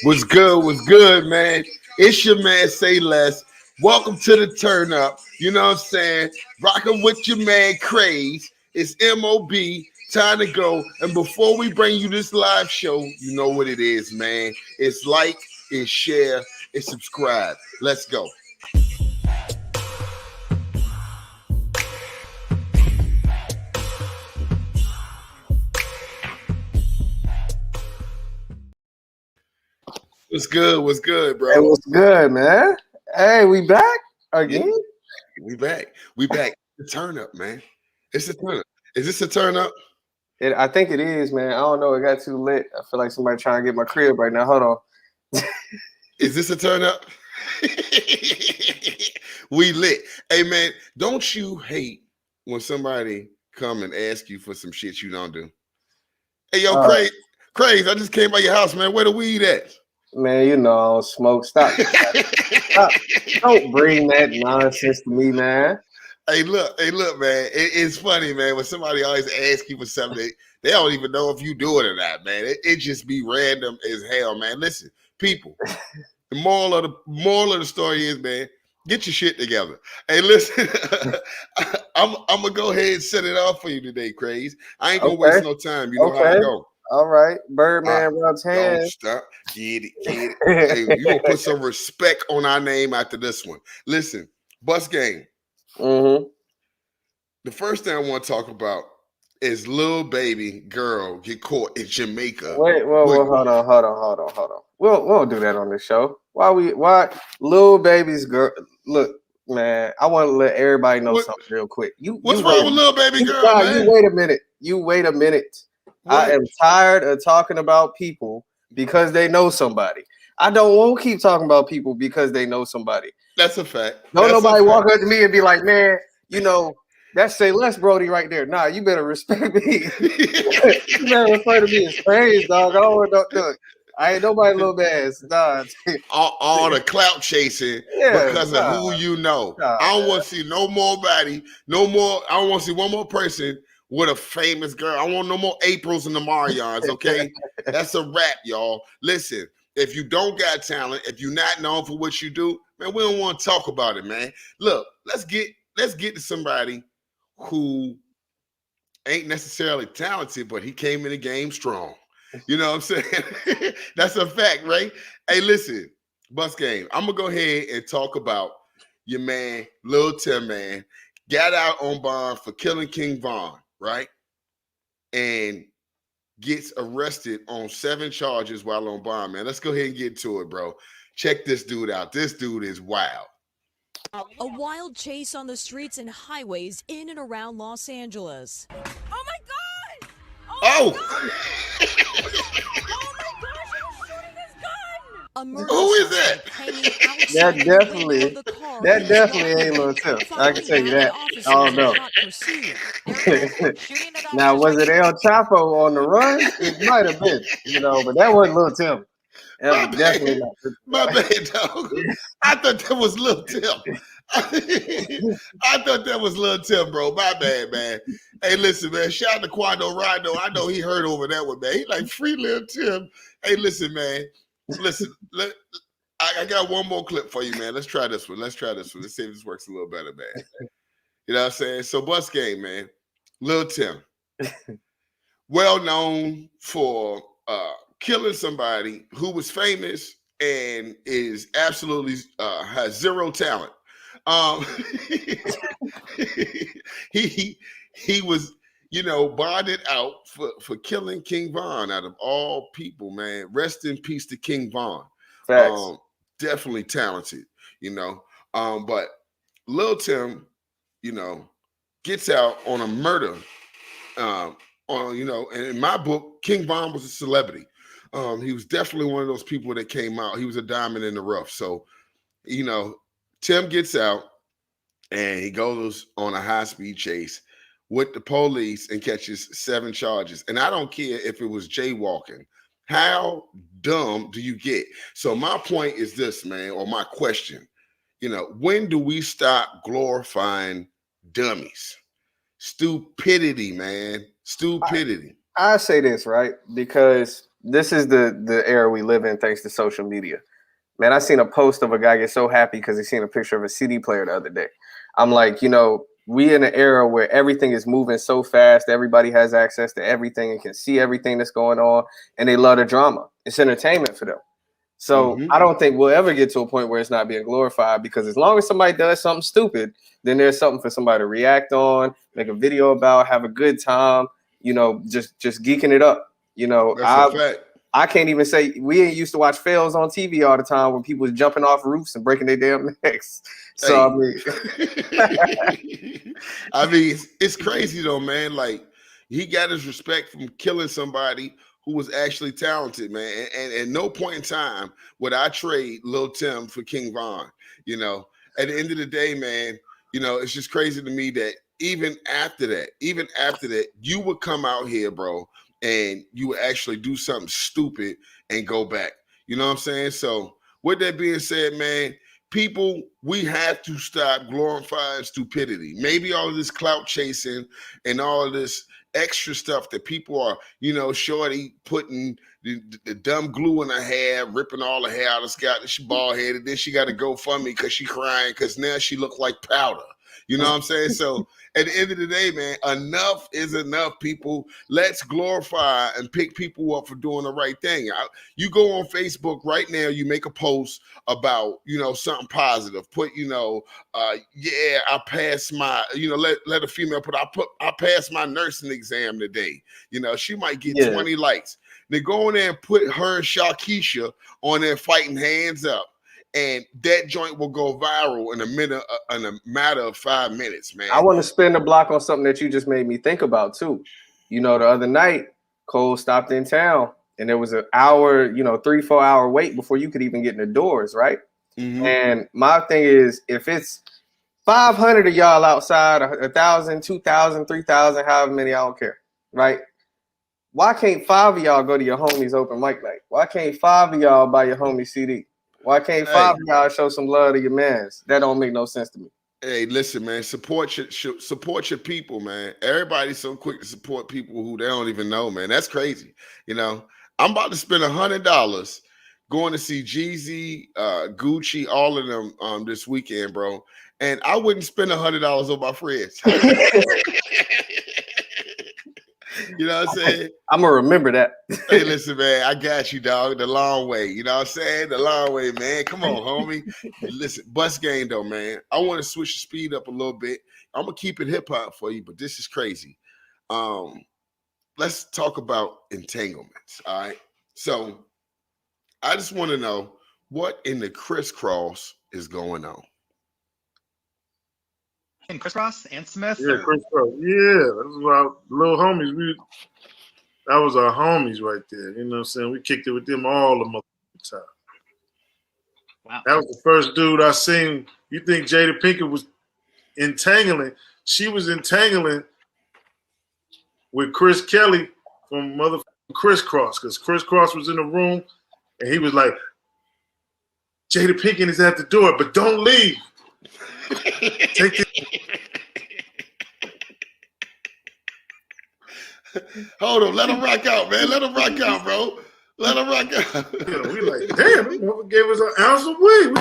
What's good? What's good, man? It's your man, Say Less. Welcome to the turn up. You know what I'm saying? Rocking with your man, Craze. It's MOB. Time to go. And before we bring you this live show, you know what it is, man. It's like, it's share, it's subscribe. Let's go. What's good? What's good, bro? Hey, what's good, man? Hey, we back again? Yeah, we back. We back. The turn up, man. It's a turn up. Is this a turn up? I think it is, man. I don't know. It got too lit. I feel like somebody trying to get my crib right now. Hold on. Is this a turn up? We lit. Hey, man, don't you hate when somebody come and ask you for some shit you don't do? Hey, yo, Craze, I just came by your house, man. Where the weed at? Man, you know I don't smoke. Stop. Stop. Don't bring that nonsense to me, man. Hey, look, man. It's funny, man. When somebody always asks you for something, they don't even know if you do it or not, man. It just be random as hell, man. Listen, people. The moral of the story is, man, get your shit together. Hey, listen, I'm gonna go ahead and set it off for you today, Craze. I ain't gonna waste no time. You know how I go. All right, Birdman rubs hands. Don't stop. Get it. Hey, you gonna put some respect on our name after this one. Listen, Bus Gang. Mm-hmm. The first thing I want to talk about is Lil Baby girl get caught in Jamaica. Wait, hold on. We won't do that on the show. Why Lil Baby's girl? Look, man, I want to let everybody know something real quick. What's wrong with Lil Baby girl, man? You wait a minute. What? I am tired of talking about people because they know somebody. I don't want to keep talking about people because they know somebody. That's a fact. Don't nobody walk up to me and be like, man, you know, that's Say Less Brody right there. Nah, you better respect me. You better refer to me as Craze, dog. I don't want to do it. I ain't nobody little ass. Nah. all the clout chasing because of who you know. I don't want to see no more body, no more. I don't want to see one more person with a famous girl. I want no more Aprils and the Marions, okay? That's a wrap, y'all. Listen, if you don't got talent, if you're not known for what you do, man, we don't want to talk about it, man. Look, let's get to somebody who ain't necessarily talented, but he came in the game strong. You know what I'm saying? That's a fact, right? Hey, listen, Bus Game, I'm going to go ahead and talk about your man, Lil Tim, man. Got out on bond for killing King Von, right? And gets arrested on 7 charges while on bond, man. Let's go ahead and get to it, bro. Check this dude out. This dude is wild. A wild chase on the streets and highways in and around Los Angeles. Oh my God! Oh! Who is that? That definitely ain't Lil Tim. I can tell you that. I don't know. Now, was it El Chapo on the run? It might have been, but that wasn't Lil Tim. That was definitely not. My bad, dog. I thought that was Lil Tim. I thought that was Lil Tim, bro. My bad, man. Hey, listen, man. Shout out to Quando Rondo. I know he heard over that one, man. He like free Lil Tim. Hey, listen, man. Listen, I got one more clip for you, man. Let's try this one. Let's see if this works a little better, man. You know what I'm saying? So, Bus Game, man. Lil Tim. Well known for killing somebody who was famous and is absolutely has zero talent. He was, bonded out for killing King Von out of all people, man. Rest in peace to King Von. Definitely talented, but Lil Tim, gets out on a murder. And in my book, King Von was a celebrity. He was definitely one of those people that came out. He was a diamond in the rough. So, Tim gets out and he goes on a high-speed chase with the police and catches 7 charges. And I don't care if it was jaywalking. How dumb do you get? So my point is this, man, or my question, when do we stop glorifying dummies? Stupidity, man. Stupidity. I say this, right? Because this is the era we live in thanks to social media. Man, I seen a post of a guy get so happy because he seen a picture of a CD player the other day. I'm like, we in an era where everything is moving so fast. Everybody has access to everything and can see everything that's going on, and they love the drama. It's entertainment for them. So I don't think we'll ever get to a point where it's not being glorified, because as long as somebody does something stupid, then there's something for somebody to react on, make a video about, have a good time, just geeking it up. That's a fact. I can't even say we ain't used to watch fails on TV all the time when people was jumping off roofs and breaking their damn necks. So I mean, it's crazy though, man. Like, he got his respect from killing somebody who was actually talented, man. And at no point in time would I trade Lil Tim for King Von. At the end of the day, man, it's just crazy to me that even after that, you would come out here, bro, and you would actually do something stupid and go back. You know what I'm saying? So with that being said, man, people, we have to stop glorifying stupidity. Maybe all of this clout chasing and all of this extra stuff that people are, shorty putting the dumb glue in her hair, ripping all the hair out of Scott. She bald headed. Then she got to go for me because she crying because now she look like powder. You know what I'm saying? So at the end of the day, man, enough is enough, people. Let's glorify and pick people up for doing the right thing. You go on Facebook right now, you make a post about, something positive. Put, I passed my, let a female put, I passed my nursing exam today. She might get 20 likes. They go in there and put her and Shakisha on there fighting hands up. And that joint will go viral in a matter of 5 minutes, man. I want to spin the block on something that you just made me think about too. The other night, Cole stopped in town, and there was an hour, 3-4 hour wait before you could even get in the doors, right? Mm-hmm. And my thing is, if it's 500 of y'all outside, 1,000, 2,000, 3,000, however many, I don't care, right? Why can't 5 of y'all go to your homie's open mic night? Why can't 5 of y'all buy your homie CD? Why can't 5 of y'all show some love to your mans? That don't make no sense to me. Hey, listen, man, support your people, man. Everybody's so quick to support people who they don't even know, man. That's crazy. I'm about to spend $100 going to see Jeezy, Gucci, all of them this weekend, bro. And I wouldn't spend $100 on my friends. You know what I'm saying? I'm going to remember that. Hey, listen, man, I got you, dog. The long way. You know what I'm saying? The long way, man. Come on, homie. Listen, bus game, though, man. I want to switch the speed up a little bit. I'm going to keep it hip-hop for you, but this is crazy. Let's talk about entanglements, all right? So I just want to know what in the crisscross is going on. And Crisscross and Smith? Yeah, Crisscross. Yeah, that was our little homies. That was our homies right there. You know what I'm saying? We kicked it with them all the motherfucking time. Wow. That was the first dude I seen. You think Jada Pinkett was entangling? She was entangling with Chris Kelly from motherfucking Crisscross, because Crisscross was in the room and he was like, Jada Pinkett is at the door, but don't leave. Take it. Hold on, let him rock out, man. Let him rock out, bro. Let him rock out. Yeah, we like, damn, this motherfucker gave us an ounce of weed.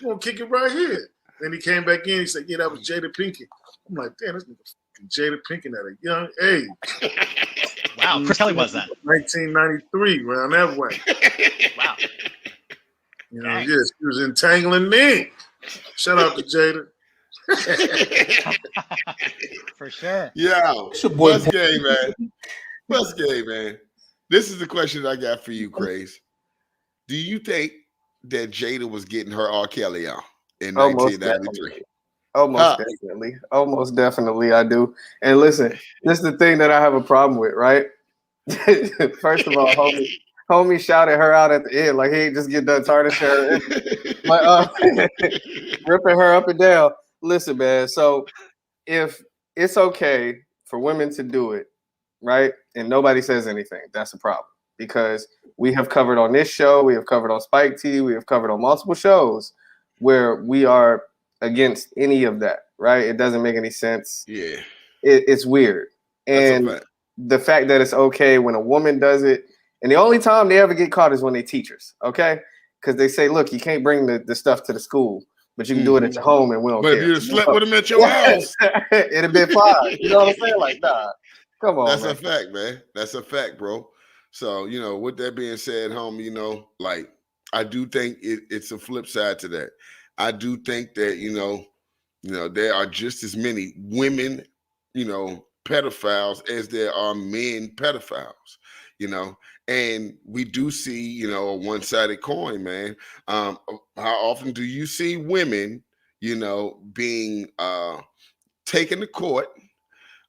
We're gonna kick it right here. Then he came back in. He said, "Yeah, that was Jada Pinkett." I'm like, damn, this nigga Jada Pinkett at a young age. Wow, Chris Kelly was that? 1993, around that way. Wow. Yes, she was entangling me. Shout out to Jada. For sure. Yeah. Bus game, man. Bus game, man. This is the question I got for you, Craze. Do you think that Jada was getting her R. Kelly on in 1993? Almost definitely I do. And listen, this is the thing that I have a problem with, right? First of all, homie shouted her out at the end, like he ain't just get done tarnishing her. But ripping her up and down. Listen, man. So if it's okay for women to do it, right, and nobody says anything, that's a problem. Because we have covered on this show, we have covered on Spike TV, we have covered on multiple shows where we are against any of that, right? It doesn't make any sense. Yeah. It's weird. And the fact that it's okay when a woman does it And the only time they ever get caught is when they teachers, okay? Because they say, look, you can't bring the stuff to the school, but you can do it at your home and we don't care. But if you slept with them at your house, it'd have been fine. You know what I'm saying? Like, nah, come on. That's man. a fact, man. That's a fact, bro. So, with that being said, homie, like, I do think it's a flip side to that. I do think that, there are just as many women, pedophiles as there are men pedophiles, and we do see, a one-sided coin, man. How often do you see women, being taken to court,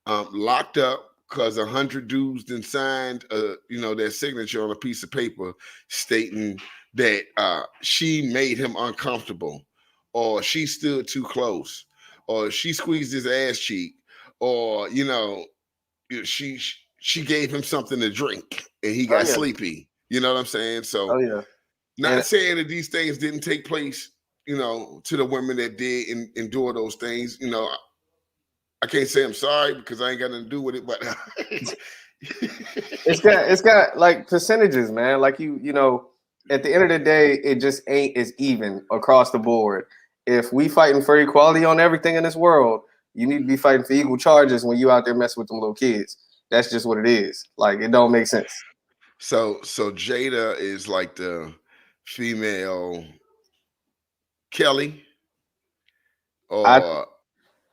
locked up, because 100 dudes then signed, their signature on a piece of paper stating that she made him uncomfortable, or she stood too close, or she squeezed his ass cheek, or she gave him something to drink and he got sleepy. You know what I'm saying? So, not saying that these things didn't take place, to the women that did endure those things. I can't say I'm sorry because I ain't got nothing to do with it, but it's got like percentages, man. Like at the end of the day, it just ain't as even across the board. If we fighting for equality on everything in this world, you need to be fighting for equal charges when you out there messing with them little kids. That's just what it is. Like, it don't make sense. So Jada is like the female Kelly, or I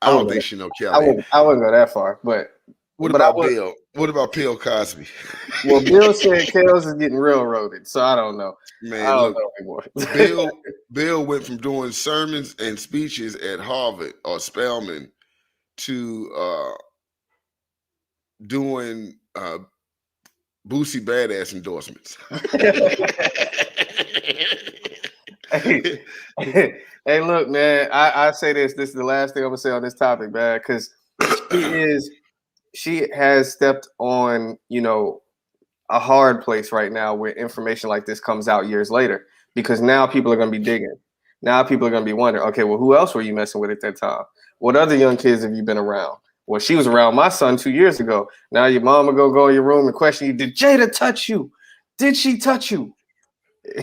don't think she know Kelly. I wouldn't go that far, but what about Bill? What about Bill Cosby? Well, Bill said Kels is getting railroaded, so I don't know. Man, I don't know anymore. Bill went from doing sermons and speeches at Harvard or Spelman to doing Boosie Badass endorsements. Hey, look, man. I say this. This is the last thing I'm gonna say on this topic, man, because she has stepped on, a hard place right now where information like this comes out years later, because now people are gonna be digging. Now people are gonna be wondering, okay, well, who else were you messing with at that time? What other young kids have you been around? Well, she was around my son 2 years ago. Now your mama go in your room and question you, did Jada touch you? Did she touch you?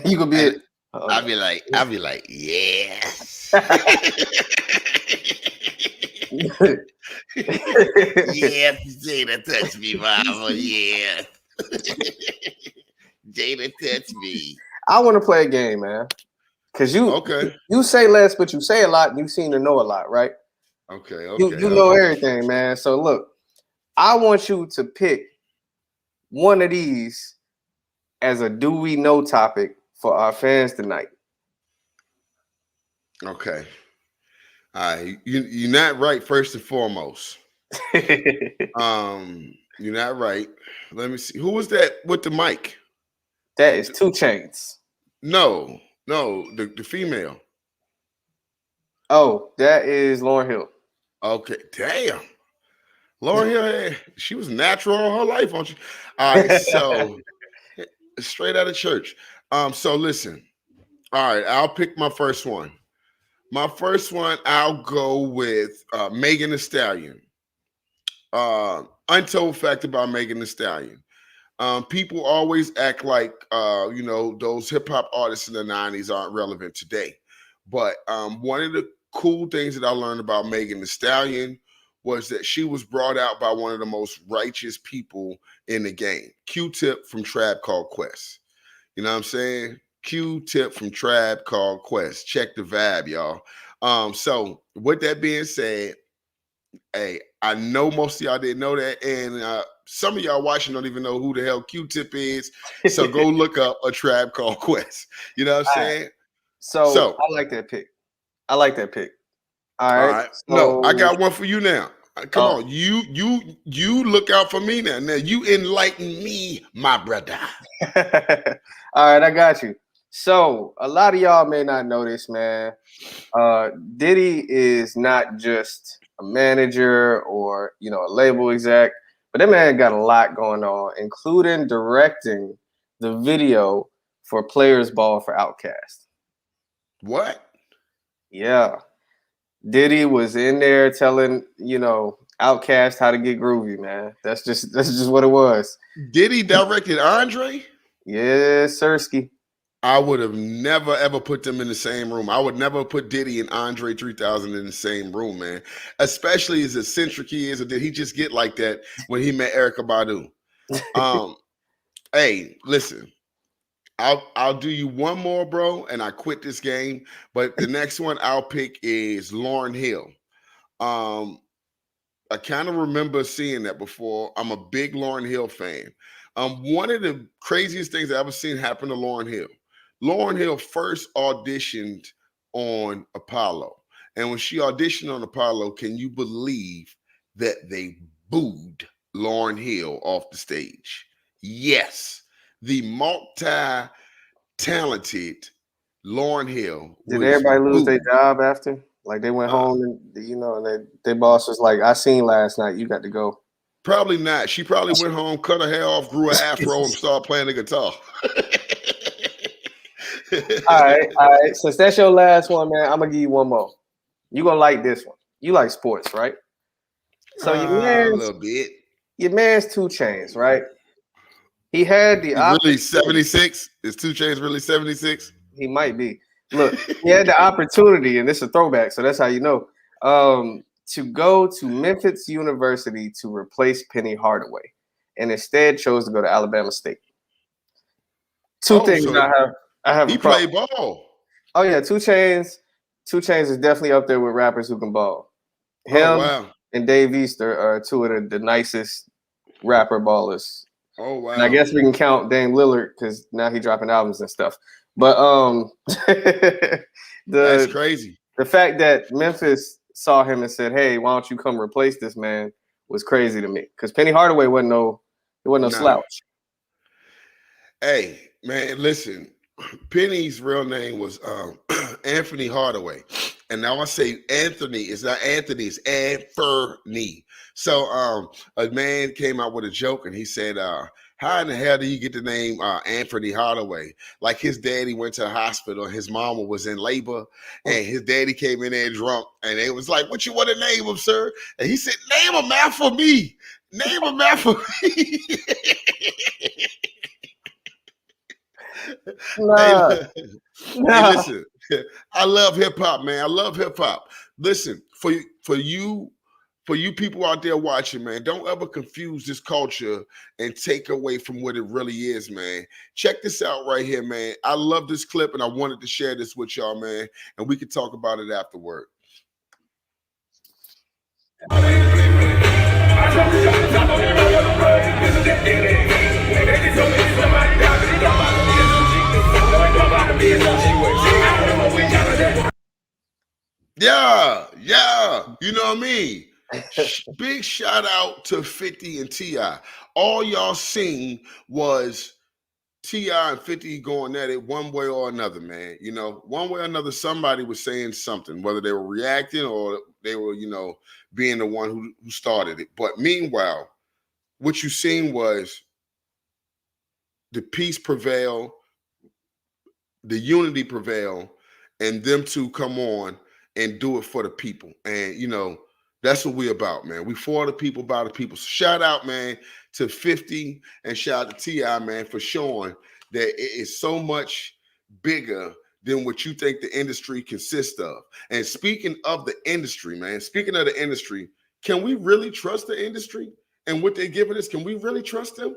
You could be I'll be like, yes. Yes, Jada touched me, mama. Yeah. Jada touched me. I want to play a game, man. Because you say less, but you say a lot, and you seem to know a lot, right? Okay. You know everything, man. So look, I want you to pick one of these as a do we know topic for our fans tonight. Okay. All right. You're not right, first and foremost. You're not right. Let me see. Who was that with the mic? That is 2 Chainz. No, the female. Oh, that is Lauryn Hill. Okay, damn. Lauryn Hill, she was natural all her life, aren't you? All right, so straight out of church. So listen. All right, I'll pick my first one. My first one, I'll go with Megan Thee Stallion. Untold fact about Megan Thee Stallion. People always act like those hip hop artists in the 90s aren't relevant today. But one of the cool things that I learned about Megan Thee Stallion was that she was brought out by one of the most righteous people in the game, Q-Tip from Tribe Called Quest. You know what I'm saying? Q-Tip from Tribe Called Quest. Check the vibe, y'all. So with that being said, hey, I know most of y'all didn't know that, and some of y'all watching don't even know who the hell Q-Tip is. So go look up A Tribe Called Quest. You know what I'm saying? So I like that pick. All right. So, no, I got one for you now. Come on, you look out for me now. Now you enlighten me, my brother. All right, I got you. So a lot of y'all may not know this, man. Diddy is not just a manager or a label exec, but that man got a lot going on, including directing the video for Players Ball for Outkast. What? Yeah. Diddy was in there telling, Outkast how to get groovy, man. That's just what it was. Diddy directed Andre? Yes, Sirski. I would have never ever put them in the same room. I would never put Diddy and Andre 3000 in the same room, man. Especially as eccentric he is, or did he just get like that when he met Erykah Badu? Hey, listen. I'll do you one more, bro, and I quit this game. But the next one I'll pick is Lauryn Hill. I kind of remember seeing that before. I'm a big Lauryn Hill fan. One of the craziest things I've ever seen happen to Lauryn Hill. Lauryn Hill first auditioned on Apollo. And when she auditioned on Apollo, can you believe that they booed Lauryn Hill off the stage? Yes. The multi-talented Lauryn Hill. Did everybody lose their job after? Like they went home and and their boss was like, "I seen last night. You got to go." Probably not. She probably went home, cut her hair off, grew an afro, and started playing the guitar. All right. Since that's your last one, man, I'm gonna give you one more. You gonna like this one. You like sports, right? So a little bit. Your man's 2 Chainz, right? He had the really 76. Is 2 Chainz really 76? He might be. Look, he had the opportunity, and this is a throwback, so that's how you know. To go to Memphis University to replace Penny Hardaway, and instead chose to go to Alabama State. Two things I have. He played ball. Oh yeah, 2 Chainz. 2 Chainz is definitely up there with rappers who can ball. Him and Dave Easter are 2 of the nicest rapper ballers. Oh wow! And I guess we can count Dame Lillard because now he's dropping albums and stuff. But that's crazy. The fact that Memphis saw him and said, "Hey, why don't you come replace this man?" was crazy to me because Penny Hardaway wasn't no slouch. Hey man, listen. Penny's real name was Anthony Hardaway, and now I say Anthony. It's not Anthony. It's Anthony. So a man came out with a joke, and he said, "How in the hell do you get the name Anthony Hardaway?" Like his daddy went to the hospital, and his mama was in labor, and his daddy came in there drunk, and they was like, "What you want to name him, sir?" And he said, "Name a man for me. Name a man for me." Hey, listen, I love hip hop, man. I love hip hop. Listen, for you people out there watching, man, don't ever confuse this culture and take away from what it really is, man. Check this out right here, man. I love this clip, and I wanted to share this with y'all, man, and we can talk about it afterward. Yeah, you know what I mean? Big shout out to 50 and T.I. All y'all seen was T.I. and 50 going at it one way or another, man. You know, one way or another, somebody was saying something, whether they were reacting or they were, being the one who started it. But meanwhile, what you seen was the peace prevail, the unity prevail, and them two come on and do it for the people. And, that's what we're about, man. We for the people, by the people. So shout out, man, to 50 and shout out to T.I., man, for showing that it is so much bigger than what you think the industry consists of. And speaking of the industry, man, can we really trust the industry and what they're giving us? Can we really trust them?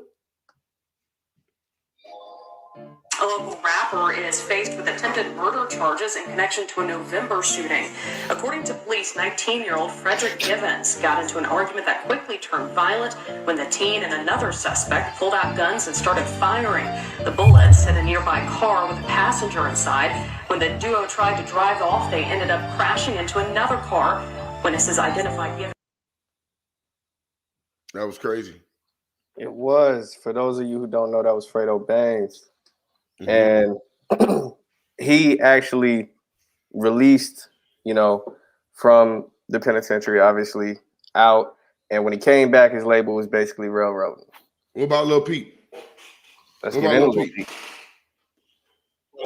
A local rapper is faced with attempted murder charges in connection to a November shooting. According to police, 19-year-old Frederick Givens got into an argument that quickly turned violent when the teen and another suspect pulled out guns and started firing. The bullets hit a nearby car with a passenger inside. When the duo tried to drive off, they ended up crashing into another car. Witnesses identified Givens. That was crazy. It was. For those of you who don't know, that was Fredo Bangs. And he actually released, from the penitentiary, obviously, out. And when he came back, his label was basically railroading. What about Lil Peep? Let's get into Lil Peep.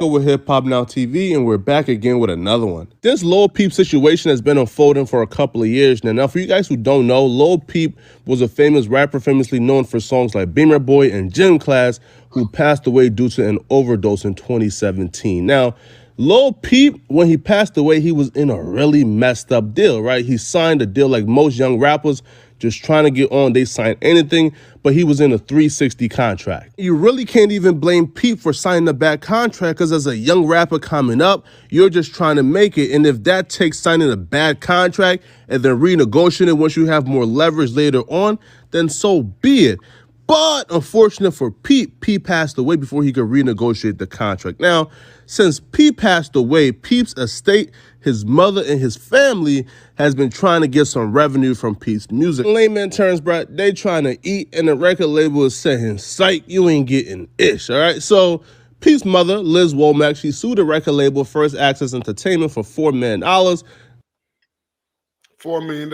Walker with Hip Hop Now TV, and we're back again with another one. This Lil Peep situation has been unfolding for a couple of years now. Now, for you guys who don't know, Lil Peep was a famous rapper famously known for songs like Beamer Boy and Gym Class, who passed away due to an overdose in 2017. Now, Lil Peep, when he passed away, he was in a really messed up deal, right? He signed a deal like most young rappers, just trying to get on. They signed anything, but he was in a 360 contract. You really can't even blame Peep for signing a bad contract, because as a young rapper coming up, you're just trying to make it. And if that takes signing a bad contract and then renegotiating once you have more leverage later on, then so be it. But unfortunate for Peep, Peep passed away before he could renegotiate the contract. Now, since Peep passed away, Peep's estate, his mother, and his family has been trying to get some revenue from Peep's music. In layman terms, bro, they trying to eat, and the record label is saying, psych, you ain't getting ish, all right? So Peep's mother, Liz Womack, she sued the record label First Access Entertainment for $4 million. $4 million.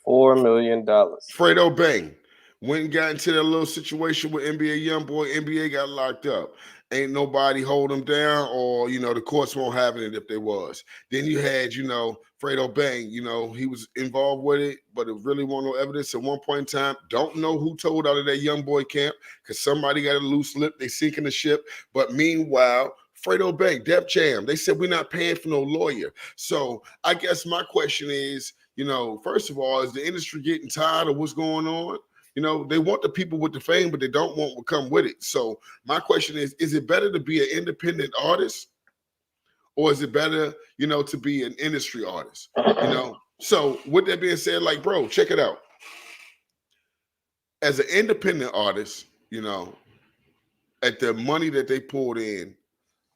$4 million. Fredo Bang went and got into that little situation with NBA YoungBoy. NBA got locked up. Ain't nobody hold him down, or, you know, the courts won't have it if there was. Then you had, you know, Fredo Bang, you know, he was involved with it, but it really wasn't no evidence at one point in time. Don't know who told out of that YoungBoy camp, because somebody got a loose lip. They sinking the ship. But meanwhile, Fredo Bang, Def Jam, they said we're not paying for no lawyer. So I guess my question is, you know, first of all, is the industry getting tired of what's going on? You know, they want the people with the fame, but they don't want what come with it. So my question is it better to be an independent artist, or is it better, you know, to be an industry artist? You know, so with that being said, like, bro, check it out. As an independent artist, you know, at the money that they pulled in,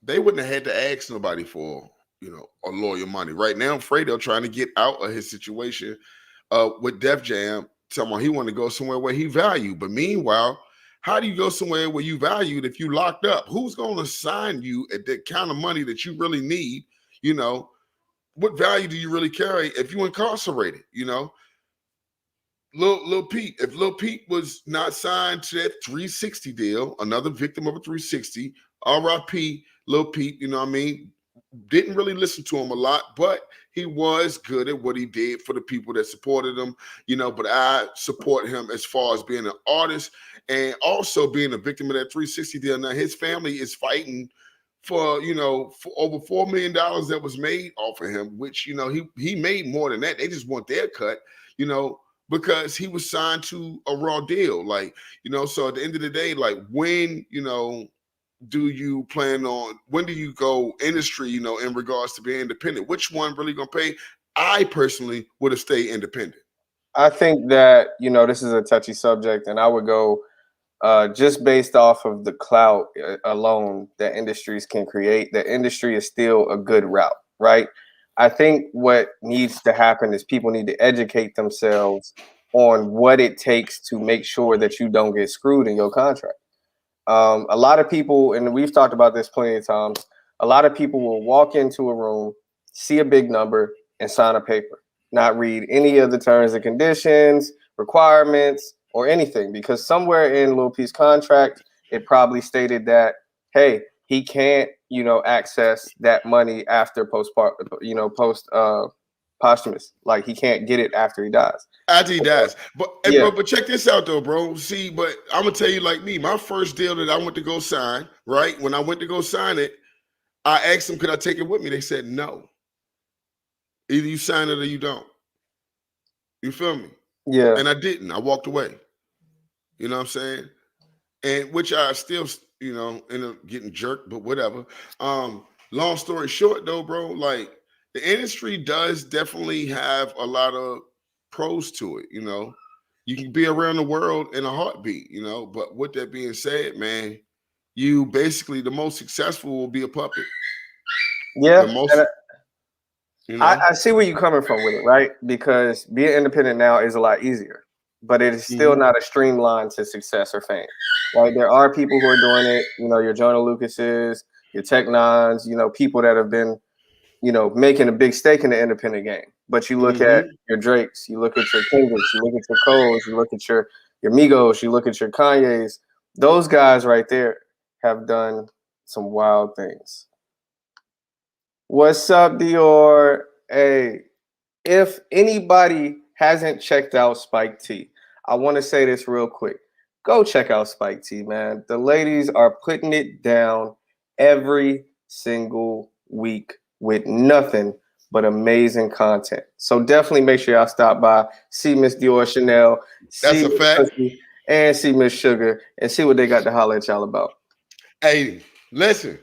they wouldn't have had to ask nobody for, you know, a lawyer money. Right now, Fredo trying to get out of his situation with Def Jam. Someone he want to go somewhere where he valued. But meanwhile, how do you go somewhere where you valued if you locked up? Who's going to sign you at that kind of money that you really need? You know, what value do you really carry if you incarcerated? You know, Lil Peep, if Lil Peep was not signed to that 360 deal, another victim of a 360, R.I.P. Lil Peep, you know what I mean? Didn't really listen to him a lot, but he was good at what he did for the people that supported him, you know, but I support him as far as being an artist and also being a victim of that 360 deal. Now, his family is fighting for, you know, for over $4 million that was made off of him, which, you know, he made more than that. They just want their cut, you know, because he was signed to a raw deal. Like, you know, so at the end of the day, like, when, you know, do you plan on, when do you go industry, you know, in regards to being independent? Which one really gonna pay? I personally would have stayed independent. I think that, you know, this is a touchy subject, and I would go just based off of the clout alone that industries can create. The industry is still a good route, right? I think what needs to happen is people need to educate themselves on what it takes to make sure that you don't get screwed in your contract. A lot of people, and we've talked about this plenty of times, a lot of people will walk into a room, see a big number, and sign a paper, not read any of the terms and conditions, requirements, or anything, because somewhere in Lil Peep's contract, it probably stated that, hey, he can't, you know, access that money after posthumous. Like, he can't get it after he dies. After he dies. But, yeah. But check this out though, bro. See, but I'm gonna tell you, like me, my first deal that I went to go sign, right? When I went to go sign it, I asked them, could I take it with me? They said no. Either you sign it or you don't. You feel me? Yeah. And I didn't. I walked away. You know what I'm saying? And which I still, you know, end up getting jerked, but whatever. Long story short though, bro, like, the industry does definitely have a lot of pros to it, you know. You can be around the world in a heartbeat, you know. But with that being said, man, you basically, the most successful will be a puppet. Yeah. You know? I see where you're coming from with it, right? Because being independent now is a lot easier, but it is still not a streamline to success or fame. Right? There are people who are doing it, you know, your Joyner Lucases, your Tech Nines, you know, people that have been, you know, making a big stake in the independent game. But you look at your Drakes, you look at your Kendricks, you look at your Coles, you look at your Migos, you look at your Kanyes. Those guys right there have done some wild things. What's up, Dior? Hey, if anybody hasn't checked out Spike T, I want to say this real quick. Go check out Spike T, man. The ladies are putting it down every single week with nothing but amazing content. So definitely make sure y'all stop by, see Miss Dior Chanel, That's a fact, and see Miss Sugar, and see what they got to holler at y'all about. Hey, listen.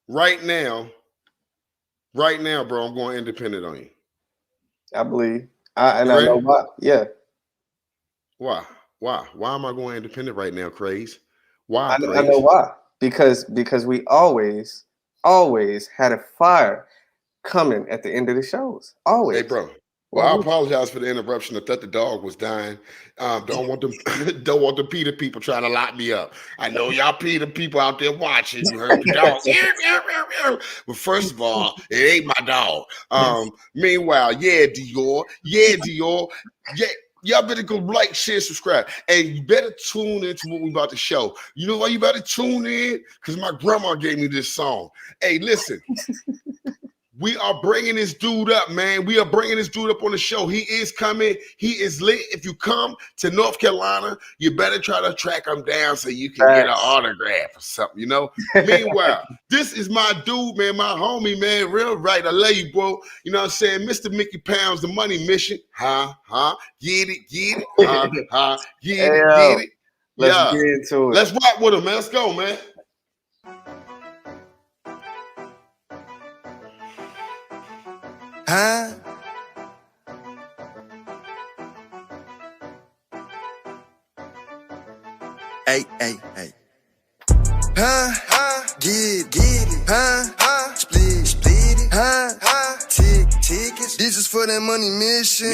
Right now, bro, I'm going independent on you. I believe. I know why. Yeah. Why? Why am I going independent right now, Craze? Why? I know why. Because we always had a fire coming at the end of the shows. Always. Hey, bro. Well, I apologize for the interruption. I thought the dog was dying. Don't want the PETA people trying to lock me up. I know y'all PETA people out there watching. You heard the dog. But first of all, it ain't my dog. Meanwhile, yeah, Dior. Yeah. Y'all better go like, share, subscribe. And you better tune into what we about to show. You know why you better tune in? Because my grandma gave me this song. Hey, listen. We are bringing this dude up, man. We are bringing this dude up on the show. He is coming. He is lit. If you come to North Carolina, you better try to track him down so you can get an autograph or something, you know? Meanwhile, this is my dude, man, my homie, man. Real right. I love you, bro. You know what I'm saying? Mr. Mickey Pounds, the money mission. Get it. Get it. Let's get into it. Let's rock with him, man. Let's go, man. Hey. Get it. Split it. Tickets. This is for that money mission.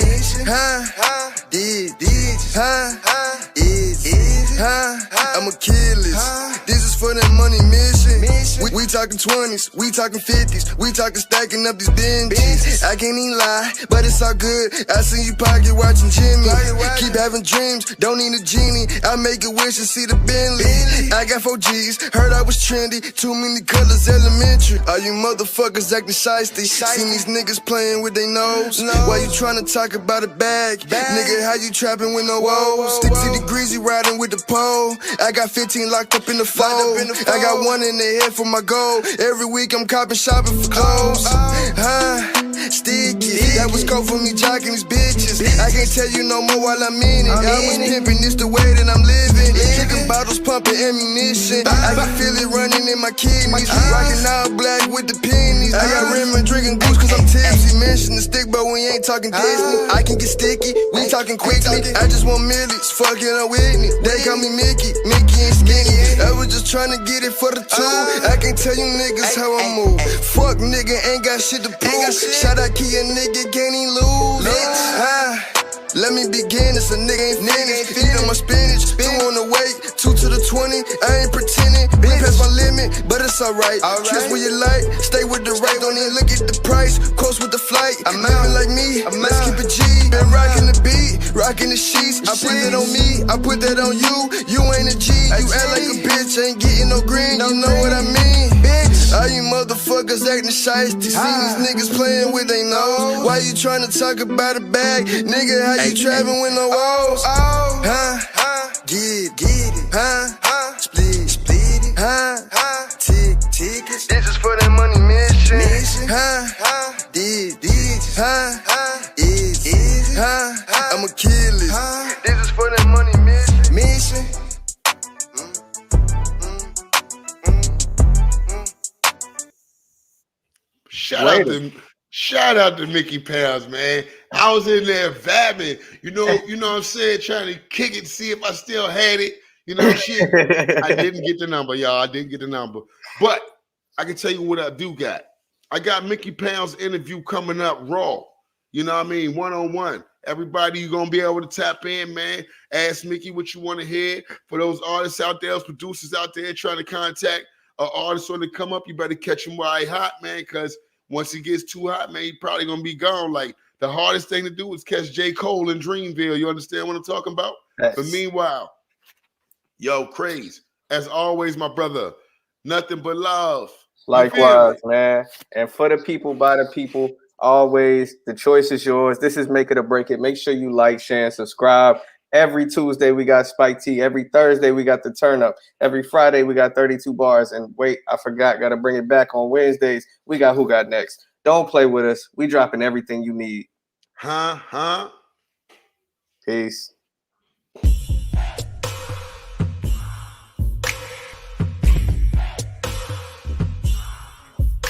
I'ma kill this. This is for that money mission. We talking 20s, we talking 50s, we talking stacking up these benches. I can't even lie, but it's all good. I see you pocket watching Jimmy. Keep having dreams, don't need a genie. I make a wish and see the Bentley. I got 4 G's, heard I was trendy. Too many colors, elementary. All you motherfuckers acting shiesty. Seen these niggas playing with their nose. Why you trying to talk about a bag? Nigga, how you trapping with no woes? 60 degrees, you riding with the pole. I got 15 locked up in the fold. I got 1 in the head for my goal. Every week I'm copping shopping for clothes. Sticky. That was cold for me jocking these bitches. I can't tell you no more while I'm in it. I was pimping, this the way that I'm living. Drinking bottles, pumping ammunition. I can feel it running in my kidneys. Rocking all black with the pennies. I got rim and drinking goose cause I'm tipsy. Mention the stick, but we ain't talking Disney. I can get sticky, we talking quickly. I just want millies, fucking up Whitney. They call me Mickey ain't skinny. I was just trying to get it for the two. I can't tell you niggas how I move. Fuck nigga, ain't got shit to prove. Shout out Kia, nigga, can't even lose. Let me begin, this a nigga ain't finished. Eat on my spinach, 2 on the weight, 2 to the 20. I ain't pretending, been past my limit, but it's alright. Kiss where you like, stay with the right, don't even look at the price. Close with the flight, I'm living like me, let's keep it G. Been rocking the beat, rocking the sheets. I put that on me, I put that on you. You ain't a G, you act like a bitch, ain't getting no green, you know what I mean. All you motherfuckers acting shiesty. See these niggas playing with they nose. Why you trying to talk about a bag? Nigga, how you trapping with no woes? Get it. Split it. Tickets. This is for that money mission. I'ma kill it. This is for that money mission. Shout out to Mickey Pounds, man. I was in there vabbing, you know what I'm saying, trying to kick it, see if I still had it. You know, shit. I didn't get the number, y'all. I didn't get the number. But I can tell you what I do got. I got Mickey Pounds interview coming up raw. You know what I mean? 1-on-1. Everybody, you're going to be able to tap in, man. Ask Mickey what you want to hear. For those artists out there, those producers out there trying to contact an artist on the come up, you better catch him while he hot, man, because once he gets too hot, man, he probably going to be gone. Like, the hardest thing to do is catch J. Cole in Dreamville. You understand what I'm talking about? Yes. But meanwhile, yo, Craze, As always, my brother, nothing but love. Likewise, man. And for the people, by the people, always, the choice is yours. This is Make It or Break It. Make sure you like, share, and subscribe. Every Tuesday, we got Spike T. Every Thursday, we got The Turn Up. Every Friday, we got 32 Bars. And wait, I forgot. Got to bring it back on Wednesdays. We got Who Got Next. Don't play with us. We dropping everything you need. Huh? Peace.